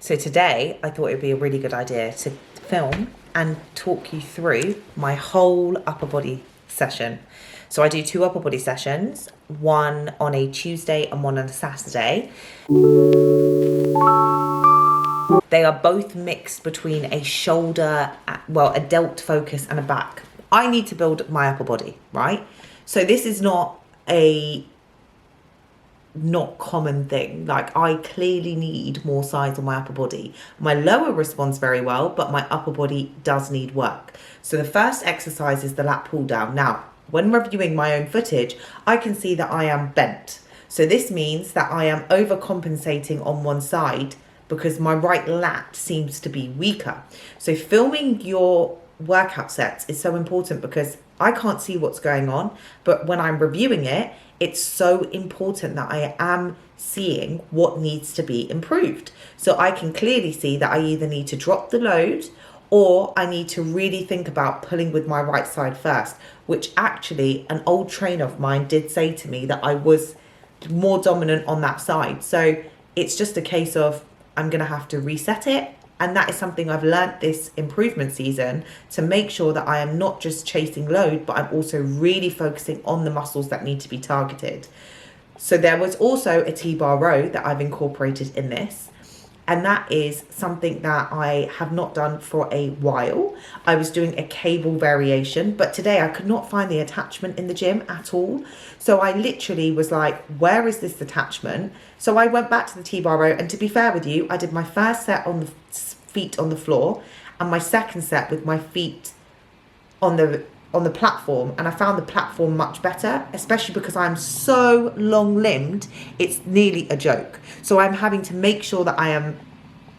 So today I thought it would be a really good idea to film and talk you through my whole upper body session. So I do 2 upper body sessions, one on a Tuesday and one on a Saturday. They are both mixed between a shoulder, a delt focus and a back. I need to build my upper body, right? So this is not common thing. Like, I clearly need more size on my upper body. My lower responds very well, but my upper body does need work. So the first exercise is the lat pull down. Now, when reviewing my own footage, I can see that I am bent. So this means that I am overcompensating on one side because my right lat seems to be weaker. So filming your workout sets is so important because I can't see what's going on, but when I'm reviewing it, it's so important that I am seeing what needs to be improved. So I can clearly see that I either need to drop the load or I need to really think about pulling with my right side first, which actually an old trainer of mine did say to me that I was more dominant on that side. So it's just a case of I'm going to have to reset it. And that is something I've learned this improvement season, to make sure that I am not just chasing load, but I'm also really focusing on the muscles that need to be targeted. So there was also a T-bar row that I've incorporated in this. And that is something that I have not done for a while. I was doing a cable variation, but today I could not find the attachment in the gym at all. So I literally was like, where is this attachment? So I went back to the T-bar row, and to be fair with you, I did my first set on the feet on the floor and my second set with my feet on the platform, and I found the platform much better, especially because I'm so long limbed, it's nearly a joke. So I'm having to make sure that I am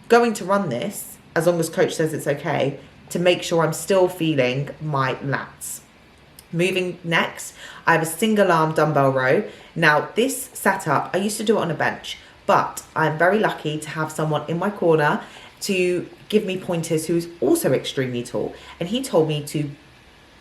going to run this, as long as coach says it's okay, to make sure I'm still feeling my lats. Moving next, I have a single arm dumbbell row. Now this setup, I used to do it on a bench, but I'm very lucky to have someone in my corner to give me pointers who's also extremely tall. And he told me to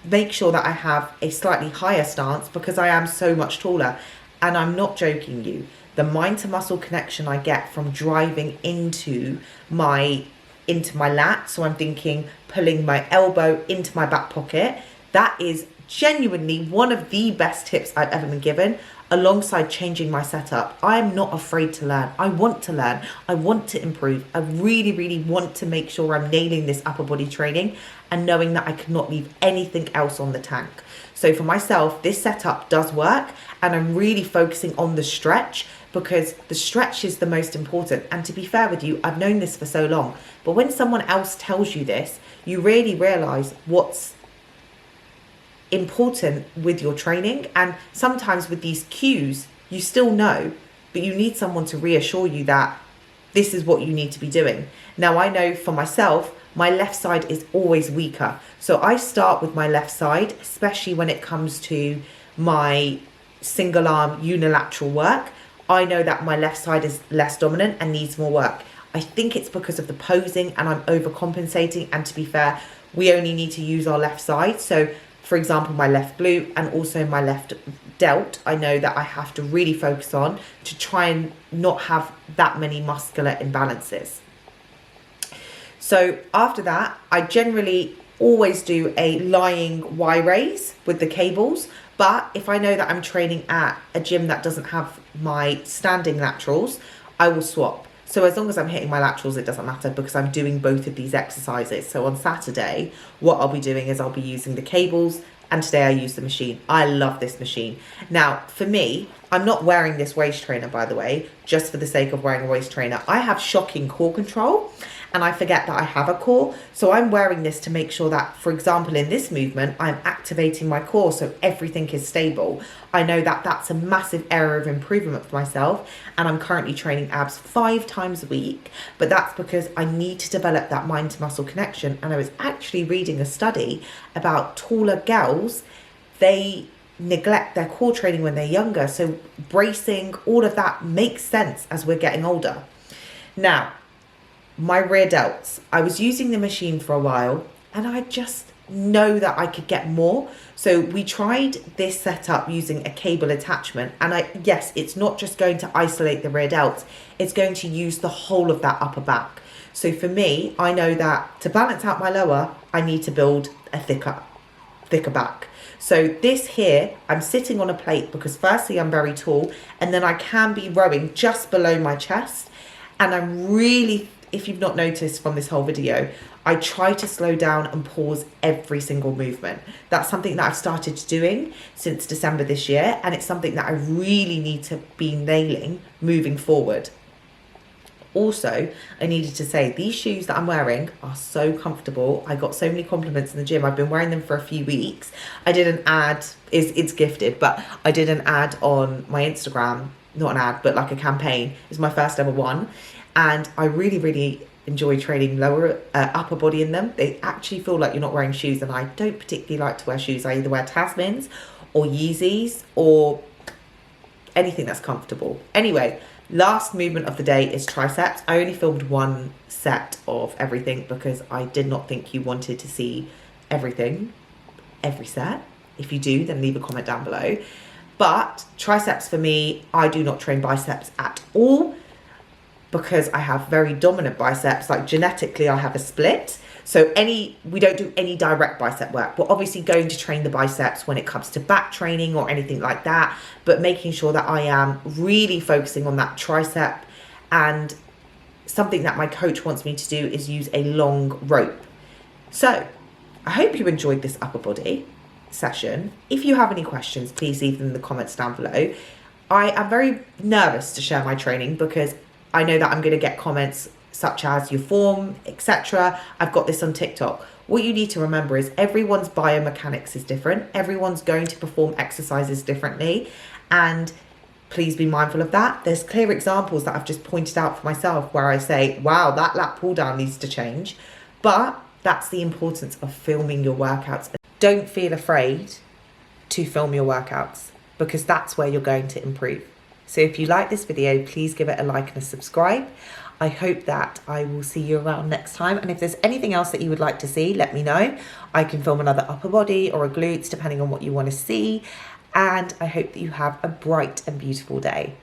make sure that I have a slightly higher stance because I am so much taller. And I'm not joking you. The mind to muscle connection I get from driving into my lat, so I'm thinking pulling my elbow into my back pocket, that is genuinely one of the best tips I've ever been given, alongside changing my setup. I am not afraid to learn. I want to learn. I want to improve. I really, really want to make sure I'm nailing this upper body training and knowing that I cannot leave anything else on the tank. So for myself, this setup does work, and I'm really focusing on the stretch because the stretch is the most important. And to be fair with you, I've known this for so long, but when someone else tells you this, you really realize what's important with your training. And sometimes with these cues you still know, but you need someone to reassure you that this is what you need to be doing. Now I know for myself, my left side is always weaker, so I start with my left side, especially when it comes to my single arm unilateral work. I know that my left side is less dominant and needs more work. I think it's because of the posing and I'm overcompensating, and to be fair, we only need to use our left side. So for example, my left glute and also my left delt, I know that I have to really focus on to try and not have that many muscular imbalances. So after that, I generally always do a lying Y raise with the cables. But if I know that I'm training at a gym that doesn't have my standing laterals, I will swap. So as long as I'm hitting my laterals, it doesn't matter because I'm doing both of these exercises. So on Saturday, what I'll be doing is I'll be using the cables, and today I use the machine. I love this machine. Now, for me, I'm not wearing this waist trainer, by the way, just for the sake of wearing a waist trainer. I have shocking core control, and I forget that I have a core. So I'm wearing this to make sure that, for example, in this movement, I'm activating my core so everything is stable. I know that that's a massive area of improvement for myself, and I'm currently training abs 5 times a week, but that's because I need to develop that mind to muscle connection. And I was actually reading a study about taller girls, they neglect their core training when they're younger. So bracing, all of that makes sense as we're getting older. Now, my rear delts, I was using the machine for a while and I just know that I could get more. So we tried this setup using a cable attachment, and yes, it's not just going to isolate the rear delts, it's going to use the whole of that upper back. So for me, I know that to balance out my lower, I need to build a thicker back. So this here, I'm sitting on a plate because firstly I'm very tall, and then I can be rowing just below my chest. And I'm really, if you've not noticed from this whole video, I try to slow down and pause every single movement. That's something that I've started doing since December this year, and it's something that I really need to be nailing moving forward. Also, I needed to say, these shoes that I'm wearing are so comfortable. I got so many compliments in the gym. I've been wearing them for a few weeks. I did an ad, it's gifted, but I did an ad on my Instagram, not an ad, but like a campaign. It's my first ever one. And I really, really enjoy training upper body in them. They actually feel like you're not wearing shoes, and I don't particularly like to wear shoes. I either wear Tasmans or Yeezys or anything that's comfortable. Anyway, last movement of the day is triceps. I only filmed one set of everything because I did not think you wanted to see everything, every set. If you do, then leave a comment down below. But triceps for me, I do not train biceps at all because I have very dominant biceps. Like genetically, I have a split. So we don't do any direct bicep work. We're obviously going to train the biceps when it comes to back training or anything like that, but making sure that I am really focusing on that tricep. And something that my coach wants me to do is use a long rope. So I hope you enjoyed this upper body session. If you have any questions, please leave them in the comments down below. I am very nervous to share my training because I know that I'm going to get comments such as your form, etc. I've got this on TikTok. What you need to remember is everyone's biomechanics is different. Everyone's going to perform exercises differently. And please be mindful of that. There's clear examples that I've just pointed out for myself where I say, wow, that lat pull down needs to change. But that's the importance of filming your workouts. Don't feel afraid to film your workouts because that's where you're going to improve. So if you like this video, please give it a like and a subscribe. I hope that I will see you around next time. And if there's anything else that you would like to see, let me know. I can film another upper body or a glutes, depending on what you want to see. And I hope that you have a bright and beautiful day.